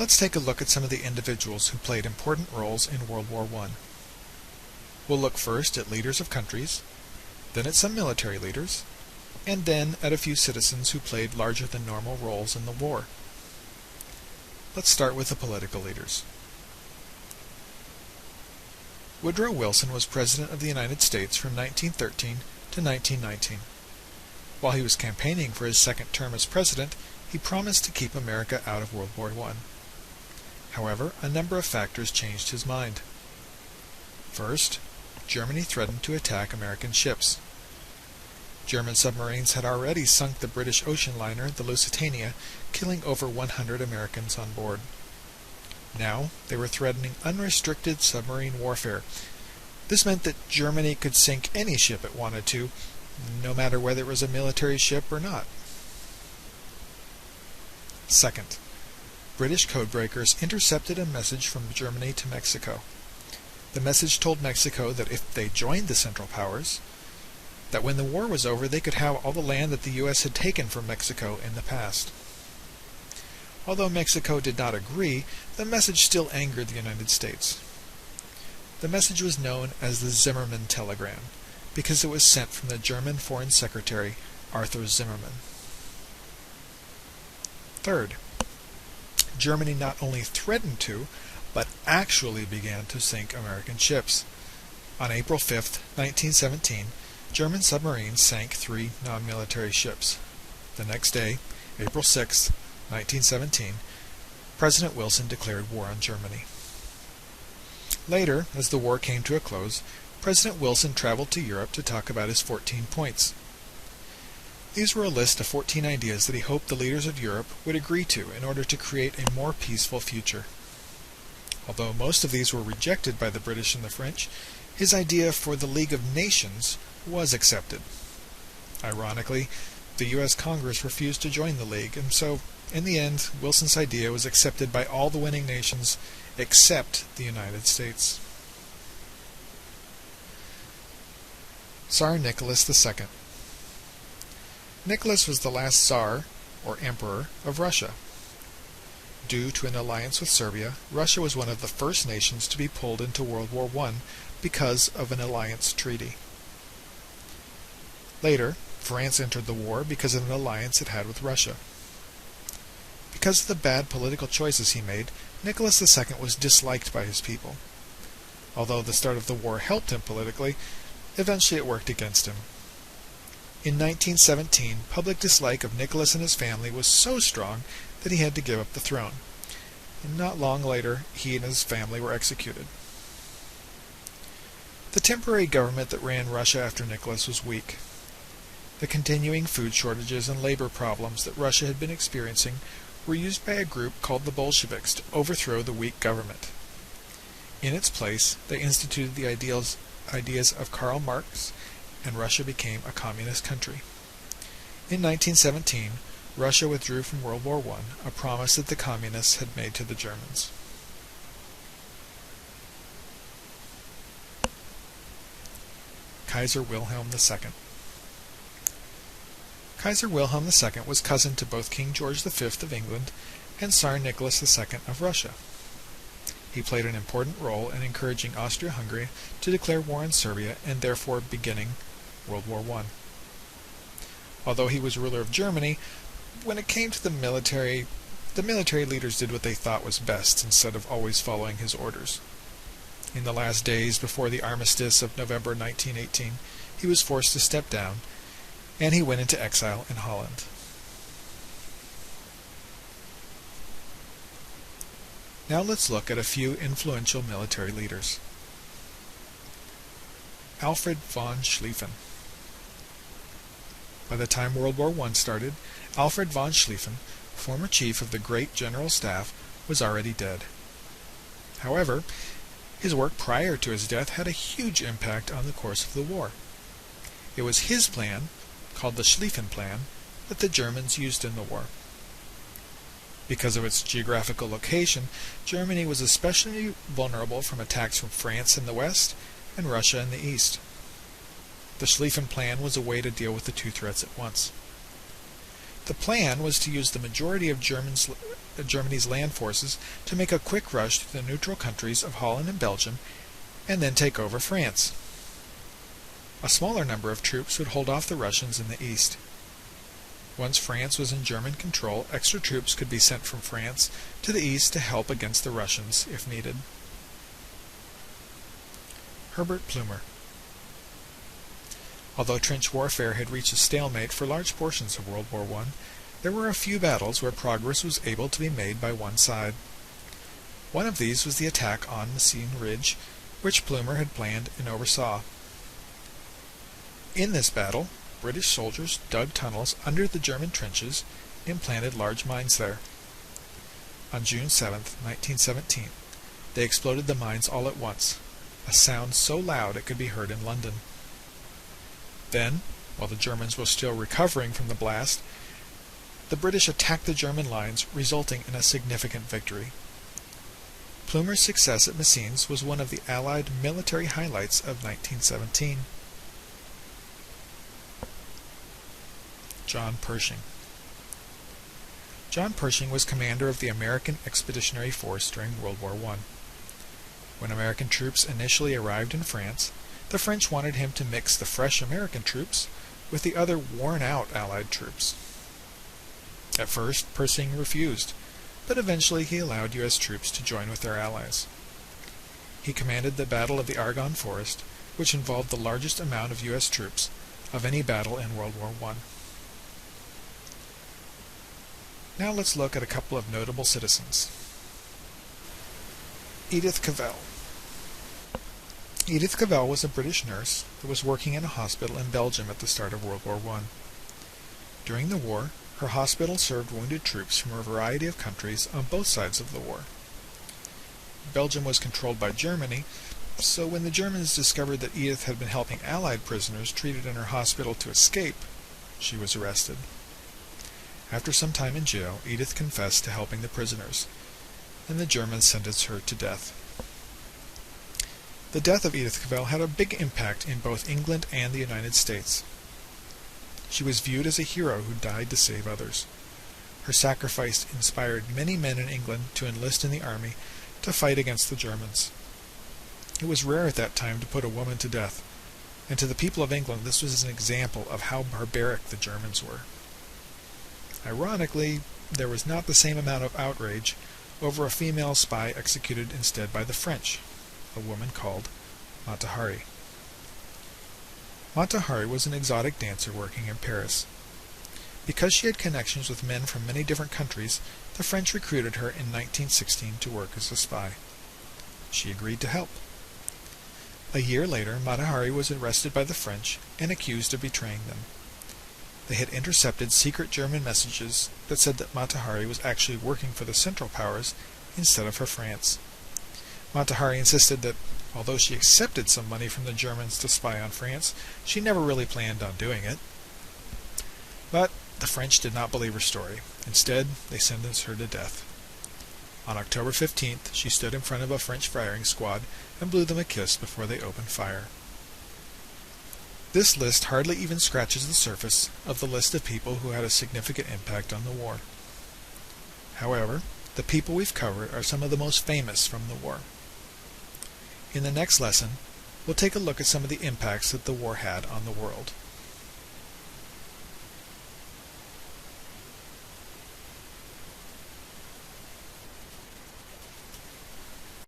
Let's take a look at some of the individuals who played important roles in World War I. We'll look first at leaders of countries, then at some military leaders, and then at a few citizens who played larger than normal roles in the war. Let's start with the political leaders. Woodrow Wilson was President of the United States from 1913 to 1919. While he was campaigning for his second term as president, he promised to keep America out of World War I. However, a number of factors changed his mind. First, Germany threatened to attack American ships. German submarines had already sunk the British ocean liner, the Lusitania, killing over 100 Americans on board. Now, they were threatening unrestricted submarine warfare. This meant that Germany could sink any ship it wanted to, no matter whether it was a military ship or not. Second, British codebreakers intercepted a message from Germany to Mexico. The message told Mexico that if they joined the Central Powers, that when the war was over they could have all the land that the U.S. had taken from Mexico in the past. Although Mexico did not agree, the message still angered the United States. The message was known as the Zimmermann telegram, because it was sent from the German Foreign Secretary, Arthur Zimmermann. Third, Germany not only threatened to, but actually began to sink American ships. On April 5, 1917, German submarines sank 3 non-military ships. The next day, April 6, 1917, President Wilson declared war on Germany. Later, as the war came to a close, President Wilson traveled to Europe to talk about his 14 points. These were a list of 14 ideas that he hoped the leaders of Europe would agree to in order to create a more peaceful future. Although most of these were rejected by the British and the French, his idea for the League of Nations was accepted. Ironically, the U.S. Congress refused to join the League, and so, in the end, Wilson's idea was accepted by all the winning nations except the United States. Tsar Nicholas II. Nicholas was the last Tsar, or Emperor, of Russia. Due to an alliance with Serbia, Russia was one of the first nations to be pulled into World War I because of an alliance treaty. Later, France entered the war because of an alliance it had with Russia. Because of the bad political choices he made, Nicholas II was disliked by his people. Although the start of the war helped him politically, eventually it worked against him. In 1917, public dislike of Nicholas and his family was so strong that he had to give up the throne. And not long later, he and his family were executed. The temporary government that ran Russia after Nicholas was weak. The continuing food shortages and labor problems that Russia had been experiencing were used by a group called the Bolsheviks to overthrow the weak government. In its place, they instituted the ideas of Karl Marx, and Russia became a communist country. In 1917, Russia withdrew from World War I, a promise that the communists had made to the Germans. Kaiser Wilhelm II. Kaiser Wilhelm II was cousin to both King George V of England and Tsar Nicholas II of Russia. He played an important role in encouraging Austria-Hungary to declare war on Serbia and therefore beginning World War I. Although he was ruler of Germany, when it came to the military leaders did what they thought was best instead of always following his orders. In the last days before the armistice of November 1918, he was forced to step down, and he went into exile in Holland. Now let's look at a few influential military leaders. Alfred von Schlieffen. By the time World War I started, Alfred von Schlieffen, former chief of the Great General Staff, was already dead. However, his work prior to his death had a huge impact on the course of the war. It was his plan, called the Schlieffen Plan, that the Germans used in the war. Because of its geographical location, Germany was especially vulnerable from attacks from France in the west and Russia in the east. The Schlieffen Plan was a way to deal with the two threats at once. The plan was to use the majority of Germany's land forces to make a quick rush to the neutral countries of Holland and Belgium, and then take over France. A smaller number of troops would hold off the Russians in the east. Once France was in German control, extra troops could be sent from France to the east to help against the Russians if needed. Herbert Plumer. Although trench warfare had reached a stalemate for large portions of World War I, there were a few battles where progress was able to be made by one side. One of these was the attack on Messines Ridge, which Plumer had planned and oversaw. In this battle, British soldiers dug tunnels under the German trenches and planted large mines there. On June 7, 1917, they exploded the mines all at once, a sound so loud it could be heard in London. Then, while the Germans were still recovering from the blast, the British attacked the German lines, resulting in a significant victory. Plumer's success at Messines was one of the Allied military highlights of 1917. John Pershing. John Pershing was commander of the American Expeditionary Force during World War I. When American troops initially arrived in France, the French wanted him to mix the fresh American troops with the other worn-out Allied troops. At first, Pershing refused, but eventually he allowed U.S. troops to join with their allies. He commanded the Battle of the Argonne Forest, which involved the largest amount of U.S. troops of any battle in World War I. Now let's look at a couple of notable citizens. Edith Cavell. Edith Cavell was a British nurse who was working in a hospital in Belgium at the start of World War I. During the war, her hospital served wounded troops from a variety of countries on both sides of the war. Belgium was controlled by Germany, so when the Germans discovered that Edith had been helping Allied prisoners treated in her hospital to escape, she was arrested. After some time in jail, Edith confessed to helping the prisoners, and the Germans sentenced her to death. The death of Edith Cavell had a big impact in both England and the United States. She was viewed as a hero who died to save others. Her sacrifice inspired many men in England to enlist in the army to fight against the Germans. It was rare at that time to put a woman to death, and to the people of England this was an example of how barbaric the Germans were. Ironically, there was not the same amount of outrage over a female spy executed instead by the French, a woman called Mata Hari. Mata Hari was an exotic dancer working in Paris. Because she had connections with men from many different countries, the French recruited her in 1916 to work as a spy. She agreed to help. A year later, Mata Hari was arrested by the French and accused of betraying them. They had intercepted secret German messages that said that Mata Hari was actually working for the Central Powers instead of for France. Mata Hari insisted that, although she accepted some money from the Germans to spy on France, she never really planned on doing it. But the French did not believe her story. Instead, they sentenced her to death. On October 15th, she stood in front of a French firing squad and blew them a kiss before they opened fire. This list hardly even scratches the surface of the list of people who had a significant impact on the war. However, the people we've covered are some of the most famous from the war. In the next lesson, we'll take a look at some of the impacts that the war had on the world.